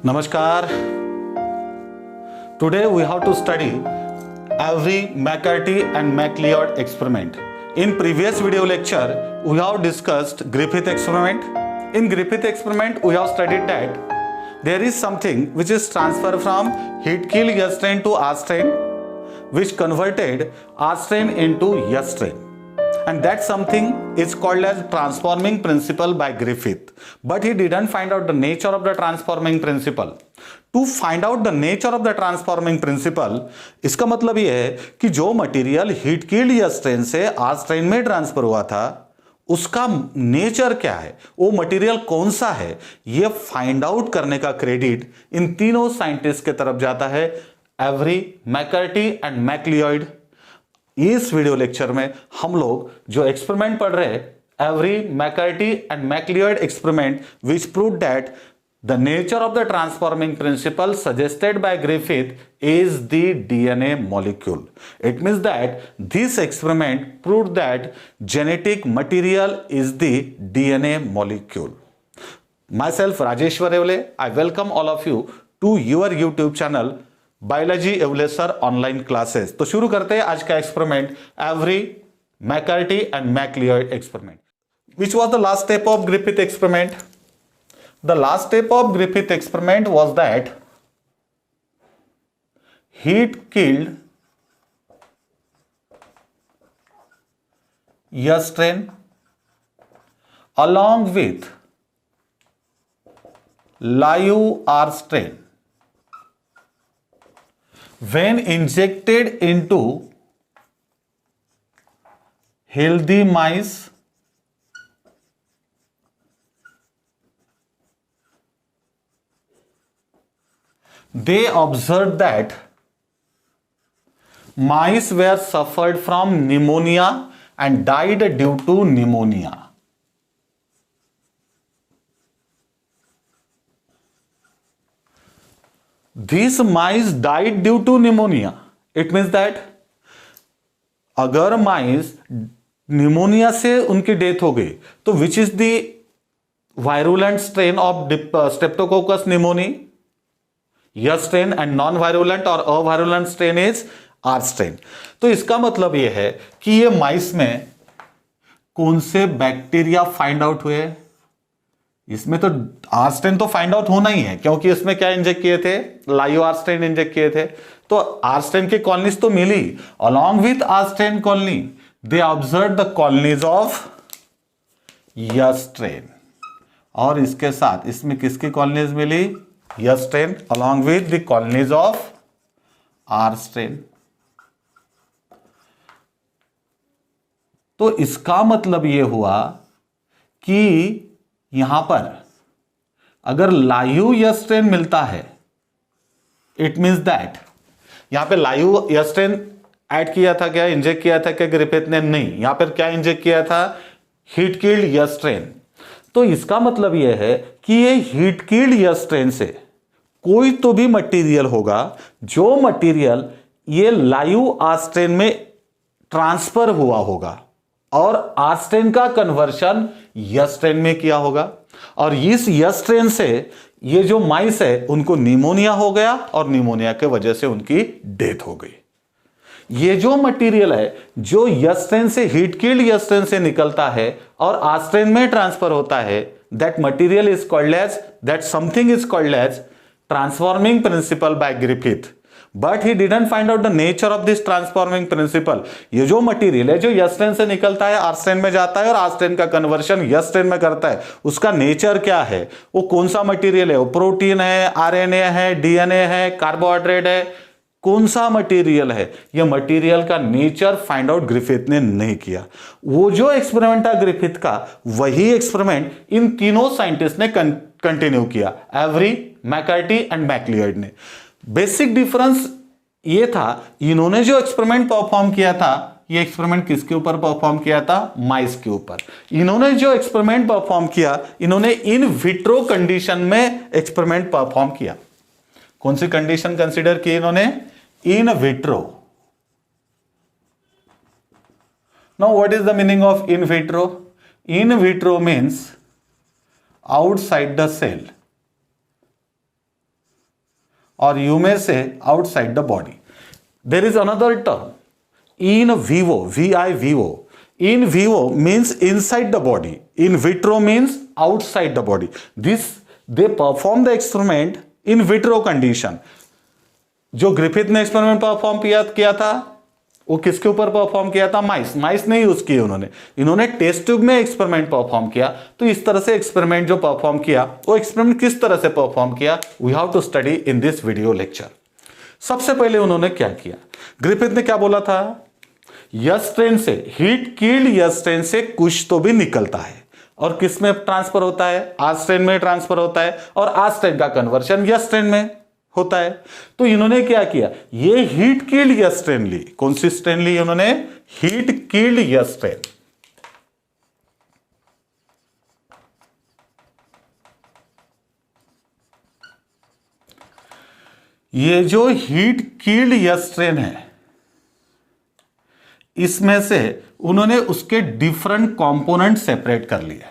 Namaskar. Today we have to study Avery, McCarty and MacLeod experiment. In previous video lecture, we have discussed Griffith experiment. In Griffith experiment, we have studied that there is something which is transfer from heat killed S strain to R strain, which converted R strain into S strain. And that something is called as transforming principle by Griffith. But he didn't find out the nature of the transforming principle. To find out the nature of the transforming principle, इसका मतलब यह है कि जो material heat keeled S strain से R strain में transfer हुआ था, उसका नेचर क्या है, वो मटेरियल कौन सा है, ये फाइंड आउट करने का क्रेडिट इन तीनों साइंटिस्ट के तरफ जाता है, एवरी, मैकर्टी एंड मैकलियॉड. इस वीडियो लेक्चर में हम लोग जो एक्सपेरिमेंट पढ़ रहे हैं, Avery, McCarty and MacLeod experiment which prove that the nature of the transforming principle suggested by Griffith is the DNA molecule. It means that this experiment prove that genetic material is the DNA molecule. Myself Rajeshwar Awale, I welcome all of you to your YouTube channel biology Awale sir online classes. तो शुरू करते हैं आज का experiment, Avery, McCarty and MacLeod experiment. Which was the last step of Griffith experiment? The last step of Griffith experiment was that heat killed S strain along with Liu R strain. When injected into healthy mice, they observed that mice were suffered from pneumonia and died due to pneumonia. These mice died due to pneumonia. It means that अगर माइस pneumonia से उनकी death हो गई तो which is the virulent strain of Streptococcus pneumoniae? Yes strain. And non virulent और अवायरुलेंट strain is are strain. तो इसका मतलब यह है कि ये माइस में कौन से बैक्टीरिया फाइंड आउट हुए? इसमें तो आर स्ट्रेन तो फाइंड आउट होना ही है, क्योंकि इसमें क्या इंजेक्ट किए थे? लाइयो आर स्ट्रेन इंजेक्ट किए थे. तो आर स्ट्रेन की कॉलोनीज तो मिली. Along with R strain colony they observe the colonies of S strain. और इसके साथ इसमें किसकी कॉलोनीज मिली? S strain along with the colonies of R strain. तो इसका मतलब यह हुआ कि यहां पर अगर लायू यस स्ट्रेन मिलता है, इट मींस दैट यहां पे लायू यस स्ट्रेन ऐड किया था क्या, इंजेक्ट किया था क्या ग्रिफिथ ने? नहीं. यहां पर क्या इंजेक्ट किया था? Heat killed S strain. तो इसका मतलब यह है कि ये हीट किल्ड यस स्ट्रेन से कोई तो भी मटेरियल होगा, जो मटेरियल ये लायू आर स्ट्रेन में ट्रांसफर हुआ होगा और आर स्ट्रेन का कन्वर्शन यस स्ट्रेन में किया होगा. और इस यस स्ट्रेन से ये जो माइस है उनको निमोनिया हो गया और निमोनिया के वजह से उनकी डेथ हो गई. ये जो मटेरियल है जो यस स्ट्रेन से, हीट किल्ड यस स्ट्रेन से निकलता है और आर स्ट्रेन में ट्रांसफर होता है, that material is called as, that something is called as transforming principle by Griffith. But he didn't find out the nature of this transforming principle. ये जो material है जो यस स्ट्रेन से निकलता है, आर स्ट्रेन में जाता है और आर स्ट्रेन का कन्वर्शन यस स्ट्रेन में करता है, उसका नेचर क्या है? वो कौन सा मटेरियल है? वो प्रोटीन है, आरएनए है, डीएनए है, कार्बोहाइड्रेट है? कौन सा मटेरियल है? ये मटेरियल का नेचर फाइंड आउट ग्रिफिथ ने नहीं किया. वो जो एक्सपेरिमेंट है ग्रिफिथ का, वही एक्सपेरिमेंट इन तीनों साइंटिस्ट ने कंटिन्यू किया, एवरी, मैकर्टी एंड मैकलियॉड ने. बेसिक डिफरेंस ये था, इन्होंने जो एक्सपेरिमेंट परफॉर्म किया था, ये एक्सपेरिमेंट किसके ऊपर परफॉर्म किया था? माइस के ऊपर. इन्होंने जो एक्सपेरिमेंट परफॉर्म किया, इन्होंने इन विट्रो कंडीशन में एक्सपेरिमेंट परफॉर्म किया. कौन सी कंडीशन कंसीडर की इन्होंने? In vitro. Now, what is the meaning of in vitro? In vitro means outside the cell. और you may say outside the body. There is another term, in vivo, V-I-V-O. In vivo means inside the body. In vitro means outside the body. They perform the experiment in vitro condition. जो Griffith ने experiment perform किया था वो किसके ऊपर perform किया था? माइस नहीं यूज किए इन्होंने टेस्ट ट्यूब में एक्सपेरिमेंट परफॉर्म किया। तो इस तरह से एक्सपेरिमेंट जो परफॉर्म किया वो एक्सपेरिमेंट किस तरह से परफॉर्म किया, we have to study in this video lecture. सबसे पहले उन्होंने क्या किया, ग्रिफिथ ने क्या बोला था, यस स्ट्रेन से, हीट कील्ड यस स्ट्रेन से कुछ तो भी निकलता है और किस में ट्रांसफर होता है? आर स्ट्रेन में ट्रांसफर होता है और आर स्ट्रेन का कन्वर्शन यस स्ट्रेन में होता है। तो इन्होंने क्या किया, ये हीट कील्ड यस स्ट्रेन ली। कौन सी स्ट्रेन ली इन्होंने? Heat killed S strain. ये जो हीट कील्ड यस स्ट्रेन है इसमें से उन्होंने उसके डिफरेंट कंपोनेंट सेपरेट कर लिए।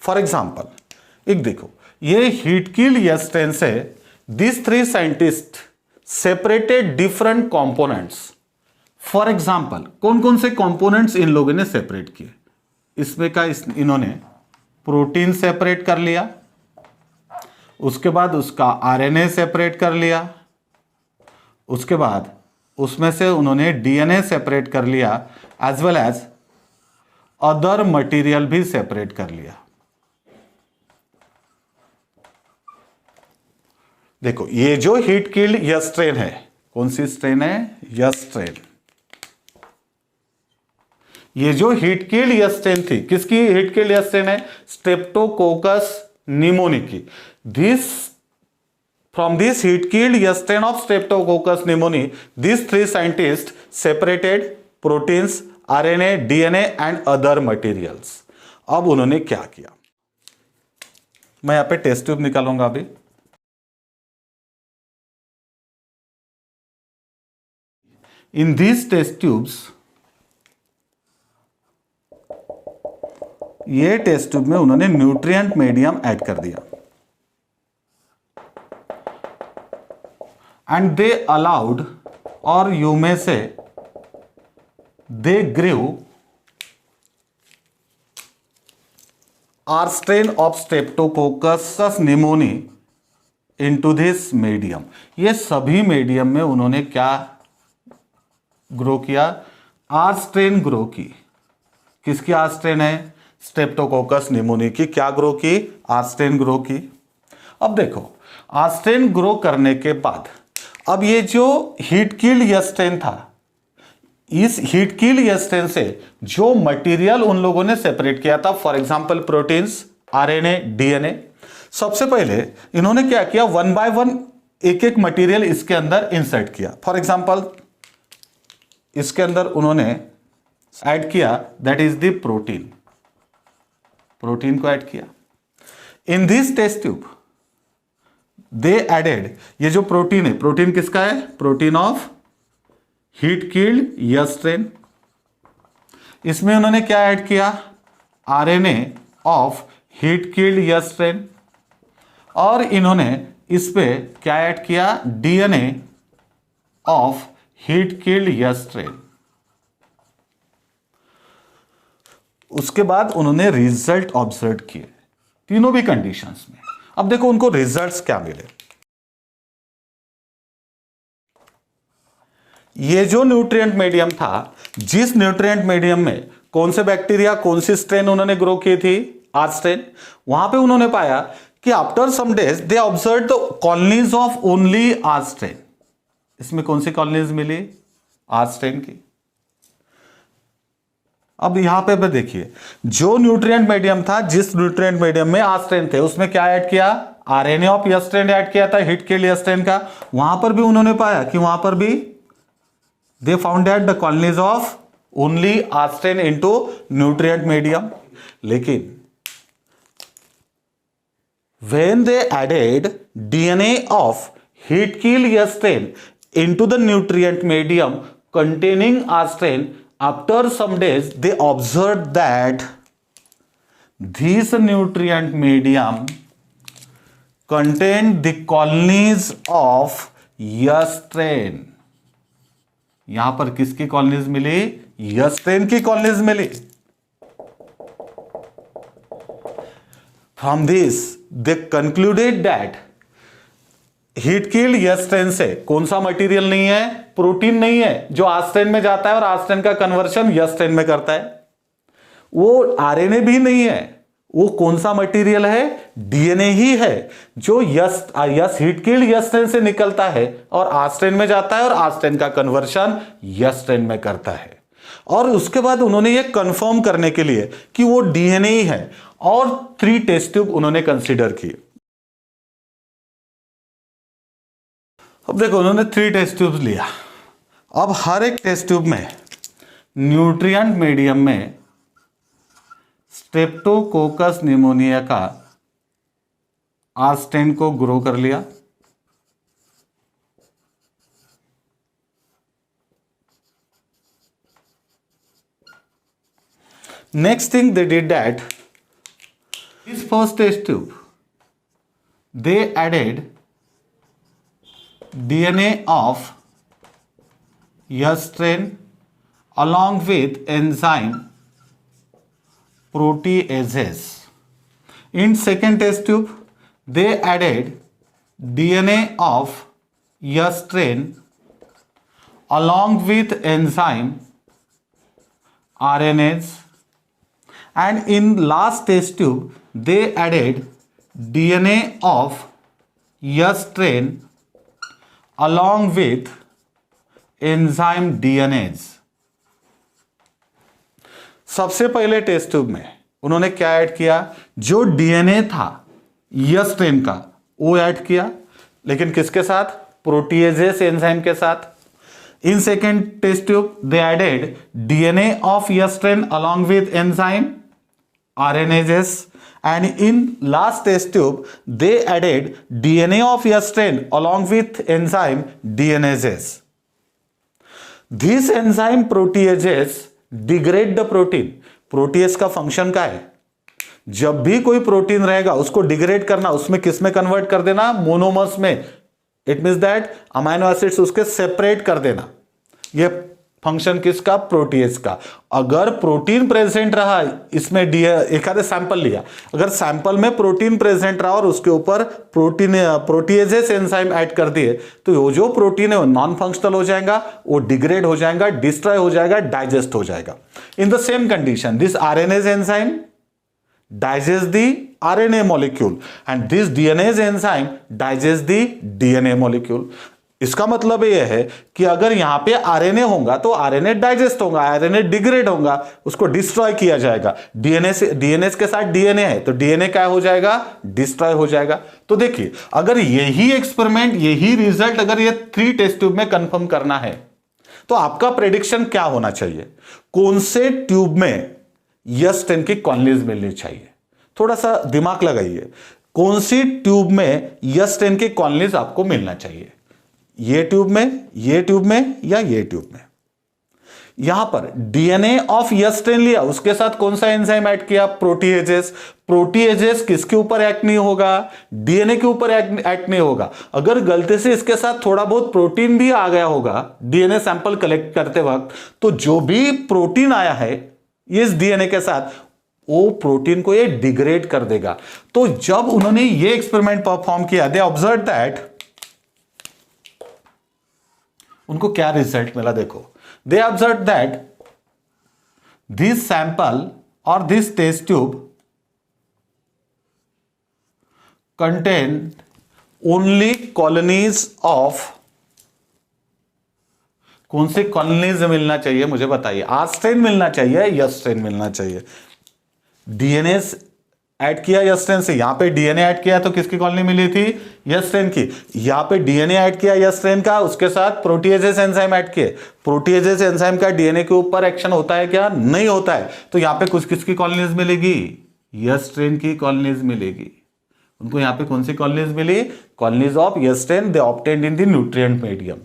फॉर एग्जांपल एक देखो, ये हीट कील्ड यस स्ट्रेन से these three scientists separated different components. For example, कौन कौन से components इन लोगों ने सेपरेट किए? इसमें का इन्होंने प्रोटीन सेपरेट कर लिया, उसके बाद उसका आरएनए सेपरेट कर लिया, उसके बाद उसमें से उन्होंने डीएनए सेपरेट कर लिया, as well as other material भी सेपरेट कर लिया। देखो ये जो हीट कील्ड यस स्ट्रेन है, कौन सी स्ट्रेन है? S strain. ये जो हीट कील्ड यस स्ट्रेन थी, किसकी हीट कील्ड यस स्ट्रेन है? स्ट्रेप्टोकोकस निमोनी की। From this heat killed S strain of Streptococcus pneumoniae, this three scientist separated proteins, RNA, DNA and other materials. अब उन्होंने क्या किया, मैं यहां पे टेस्ट ट्यूब निकालूंगा अभी। In these test tubes, ये टेस्ट ट्यूब में उन्होंने न्यूट्रिएंट मीडियम ऐड कर दिया एंड दे अलाउड, और यू में से they grew R strain of Streptococcus pneumoniae into this medium. ये सभी मीडियम में उन्होंने क्या ग्रो किया? आर स्ट्रेन ग्रो की। किसकी आर स्ट्रेन है? स्ट्रेप्टोकोकस निमोनी की। क्या ग्रो की? आर स्ट्रेन ग्रो की। अब देखो आर स्ट्रेन ग्रो करने के बाद अब ये जो हीट कील्ड यस स्ट्रेन था, इस हीट कील्ड यस स्ट्रेन से जो मटेरियल उन लोगों ने सेपरेट किया था, for example proteins, RNA, DNA, सबसे पहले इन्होंने क्या किया, वन बाय वन एक एक मटेरियल इसके अंदर इंसर्ट किया। फॉर एग्जांपल इसके अंदर उन्होंने ऐड किया, that is the protein, protein को ऐड किया। In this test tube they added, ये जो प्रोटीन है, प्रोटीन किसका है? Protein of heat killed S strain. इसमें उन्होंने क्या ऐड किया? RNA of heat killed S strain. और इन्होंने इस पे क्या ऐड किया? DNA of heat killed S strain. उसके बाद उन्होंने रिजल्ट ऑब्जर्व किए तीनों भी कंडीशंस में। अब देखो उनको रिजल्ट्स क्या मिले। ये जो न्यूट्रिएंट मीडियम था, जिस न्यूट्रिएंट मीडियम में कौन से बैक्टीरिया, कौन सी स्ट्रेन उन्होंने ग्रो की थी? R strain. वहां पे उन्होंने पाया कि after some days they observe the colonies of only R strain. इसमें कौन सी कॉलोनीज मिली? आर स्ट्रेन की। अब यहां पे देखिए, जो न्यूट्रिएंट मीडियम था, जिस न्यूट्रिएंट मीडियम में आर स्ट्रेन थे, उसमें क्या ऐड किया? RNA of S strain add किया था, हीट कील्ड यस स्ट्रेन का। वहां पर भी उन्होंने पाया कि वहां पर भी they found that the colonies of only R strain into nutrient medium. लेकिन when they added DNA of heat killed yas strain into the nutrient medium containing R strain, after some days they observed that this nutrient medium contain the colonies of S strain. यहां पर किसकी colonies मिली? S strain की colonies मिली। From this they concluded that heat killed S strain से कौन सा material नहीं है? प्रोटीन नहीं है, जो आज स्ट्रेन में जाता है और आज स्ट्रेन का कन्वर्शन यस स्ट्रेन में करता है। वो आरएनए भी नहीं है। वो कौन सा मटेरियल है? डीएनए ही है, जो yes heat killed S strain से निकलता है और आज स्ट्रेन में जाता है और आज स्ट्रेन का कन्वर्शन यस स्ट्रेन में करता है। और उसके बाद उन्होंने ये कंफर्म करने के लिए कि वो डीएनए ही है, और 3 टेस्ट ट्यूब उन्होंने कंसीडर किए। अब देखो, उन्होंने 3 टेस्ट ट्यूब लिया। अब हर एक टेस्ट ट्यूब में न्यूट्रिएंट मीडियम में स्ट्रेप्टोकोकस निमोनिया का आज स्ट्रेन को ग्रो कर लिया। Next thing they did that, इस first test tube they added DNA of S strain along with enzyme proteases. In second test tube, they added DNA of S strain along with enzyme RNAs, and in last test tube, they added DNA of S strain along with enzyme DNAs. सबसे पहले test tube में उन्होंने क्या add किया? जो DNA था yes strain का वो ऐड किया, लेकिन किसके साथ? प्रोटीएजेस एंजाइम के साथ। In second test tube they added DNA of S strain along with enzyme RNases, and in last test tube they added DNA of yas strain along with enzyme DNases. These enzyme proteases degrade the protein. Protease का function क्या है? जब भी कोई protein रहेगा उसको degrade करना, उसमें किस में कन्वर्ट कर देना? मोनोमर्स में। It means that amino acids उसके सेपरेट कर देना। ये फंक्शन किसका? प्रोटीएज का। अगर प्रोटीन प्रेजेंट रहा इसमें, एक आधे सैंपल लिया, अगर सैंपल में प्रोटीन प्रेजेंट रहा और उसके ऊपर प्रोटीएजेस एंजाइम ऐड कर दिए, तो वो जो प्रोटीन है वो नॉन फंक्शनल हो जाएगा, वो डिग्रेड हो जाएगा, डिस्ट्रॉय हो जाएगा, डाइजेस्ट हो जाएगा। In the same condition this RNase enzyme digest the RNA molecule and this DNase enzyme digest the DNA molecule. इसका मतलब यह है कि अगर यहां पे आरएनए होगा तो आरएनए डाइजेस्ट होगा, आरएनए डिग्रेड होगा, उसको डिस्ट्रॉय किया जाएगा। डीएनए के साथ डीएनए है तो डीएनए क्या हो जाएगा? डिस्ट्रॉय हो जाएगा। तो देखिए, अगर यही एक्सपेरिमेंट, यही रिजल्ट अगर ये 3 टेस्ट ट्यूब में कंफर्म करना है तो आपका प्रेडिक्शन क्या होना चाहिए? कौन से ट्यूब में यस स्ट्रेन की कॉलोनीज मिलनी चाहिए? थोड़ा सा दिमाग लगाइए, कौन सी ट्यूब में यस स्ट्रेन की कॉलोनीज आपको मिलना चाहिए? ये ट्यूब में, ये ट्यूब में, या ये ट्यूब में? यहां पर डीएनए ऑफ यस स्ट्रेन लिया, उसके साथ कौन सा एंजाइम ऐड किया? प्रोटीएजेस। प्रोटीएजेस किसके ऊपर एक्ट नहीं होगा? डीएनए के ऊपर एक्ट नहीं होगा। अगर गलती से इसके साथ थोड़ा बहुत प्रोटीन भी आ गया होगा डीएनए सैंपल कलेक्ट करते वक्त, तो जो भी प्रोटीन आया है इस डीएनए के साथ, वो प्रोटीन को ये डिग्रेड कर देगा। तो जब उन्होंने ये एक्सपेरिमेंट परफॉर्म किया, दे ऑब्जर्व दैट, उनको क्या रिजल्ट मिला? देखो, they observe that this sample और this test tube contain only colonies of, कौन से कॉलोनीज मिलना चाहिए मुझे बताइए? आर स्ट्रेन मिलना चाहिए, यस स्ट्रेन मिलना चाहिए? डीएनए ऐड किया यस स्ट्रेन से, यहां पे डीएनए ऐड किया तो किसकी कॉलोनी मिली थी? यस स्ट्रेन की। यहां पे डीएनए ऐड किया यस स्ट्रेन का, उसके साथ प्रोटीएजेस एंजाइम ऐड किए। प्रोटीएजेस एंजाइम का डीएनए के ऊपर एक्शन होता है क्या? नहीं होता है। तो यहां पे कुछ किसकी कॉलोनीज मिलेगी? यस स्ट्रेन की कॉलोनीज मिलेगी। उनको यहां पे कौन सी कॉलोनीज मिली? Colonies of S strain, they obtained in the nutrient medium.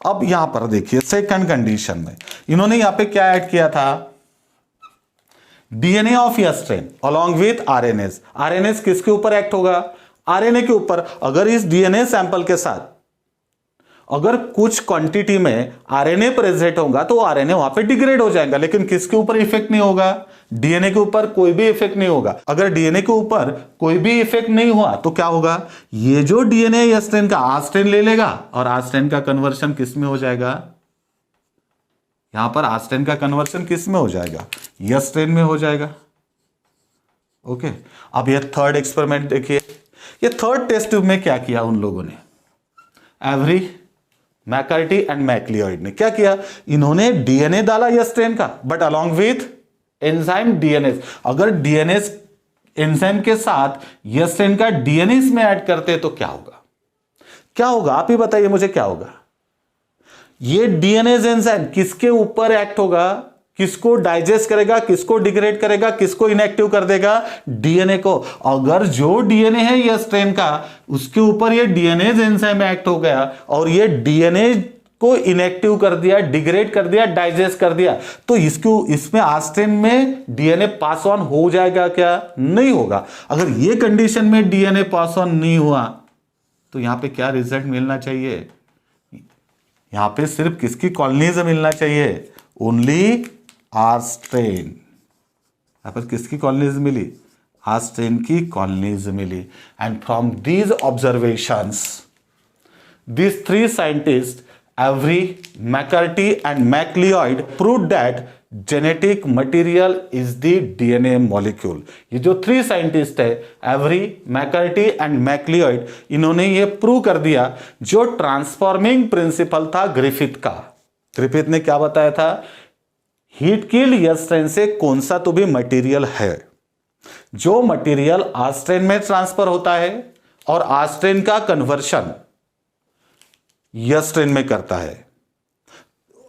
अब यहां पर देखिए सेकंड कंडीशन में इन्होंने यहां पे क्या ऐड किया था? DNA of S strain along with RNS. RNS किसके ऊपर एक्ट होगा? आरएनए के ऊपर अगर इस डीएनए सैंपल के साथ अगर कुछ क्वांटिटी में आरएनए प्रेजेंट होगा तो आरएनए वहां पे डिग्रेड हो जाएगा, लेकिन किसके ऊपर इफेक्ट नहीं होगा? डीएनए के ऊपर कोई भी इफेक्ट नहीं होगा। अगर डीएनए के ऊपर कोई भी इफेक्ट नहीं हुआ तो क्या होगा? ये जो डीएनए एस स्ट्रेन का आर स्ट्रेन ले लेगा और आर स्ट्रेन का कन्वर्शन किस में हो जाएगा? यहां पर आर स्ट्रेन का कन्वर्शन किस में हो जाएगा? एस स्ट्रेन में हो जाएगा। ओके, अब ये थर्ड एक्सपेरिमेंट देखिए। ये थर्ड टेस्ट ट्यूब में क्या किया उन लोगों ने, एवरी, मैकर्टी एंड मैक्लियोइड ने क्या किया? इन्होंने डीएनए डाला एस स्ट्रेन का, but along with enzyme DNA. अगर डीएनए एंजाइम के साथ एस स्ट्रेन का डीएनए इसमें ऐड करते तो क्या होगा? क्या होगा आप ही बताइए मुझे, क्या होगा? ये डीएनए एंजाइम किसके ऊपर एक्ट होगा? किसको डाइजेस्ट करेगा, किसको डिग्रेड करेगा, किसको इनएक्टिव कर देगा? डीएनए को। अगर जो डीएनए है ये स्ट्रेन का, उसके ऊपर ये डीएनए एंजाइम एक्ट हो गया और ये डीएनए को इनएक्टिव कर दिया, डिग्रेड कर दिया, डाइजेस्ट कर दिया, तो इसमें आस्ट्रेन में डीएनए पास ऑन हो जाएगा क्या? नहीं होगा। अगर ये कंडीशन में डीएनए पास ऑन नहीं हुआ तो यहां पे क्या रिजल्ट मिलना चाहिए? यहां पे सिर्फ किसकी कॉलोनीज मिलना चाहिए? Only R strain. यहां पर किसकी कॉलोनीज मिली? आर स्ट्रेन की कॉलोनीज मिली। And from these observations these three scientists, Avery, McCarthy and MacLeod, proved that genetic material is the DNA molecule. ये जो थ्री साइंटिस्ट है, एवरी, मैकर्टी एंड मैक्लियोइड, इन्होंने ये प्रूव कर दिया जो ट्रांसफॉर्मिंग प्रिंसिपल था ग्रिफिथ का। ग्रिफिथ ने क्या बताया था? हीट किल्ड एस स्ट्रेन से कौन सा तो भी मटेरियल है, जो मटेरियल आर स्ट्रेन में ट्रांसफर होता है और आर स्ट्रेन का कन्वर्शन एस स्ट्रेन में करता है,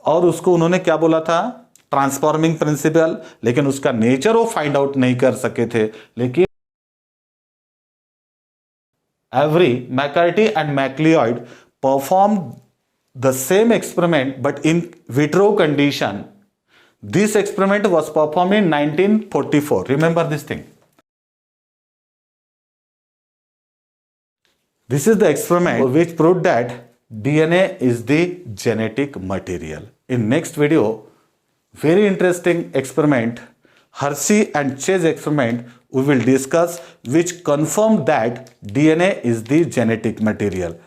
और उसको उन्होंने क्या बोला था? Transforming principle. लेकिन उसका नेचर वो फाइंड आउट नहीं कर सके थे। लेकिन Avery, McCarty and MacLeod perform the same experiment but in vitro condition. This experiment was performed in 1944. Remember this thing. This is the experiment which proved that DNA is the genetic material. In next video, very interesting experiment, Hershey and Chase experiment, we will discuss which confirm that DNA is the genetic material.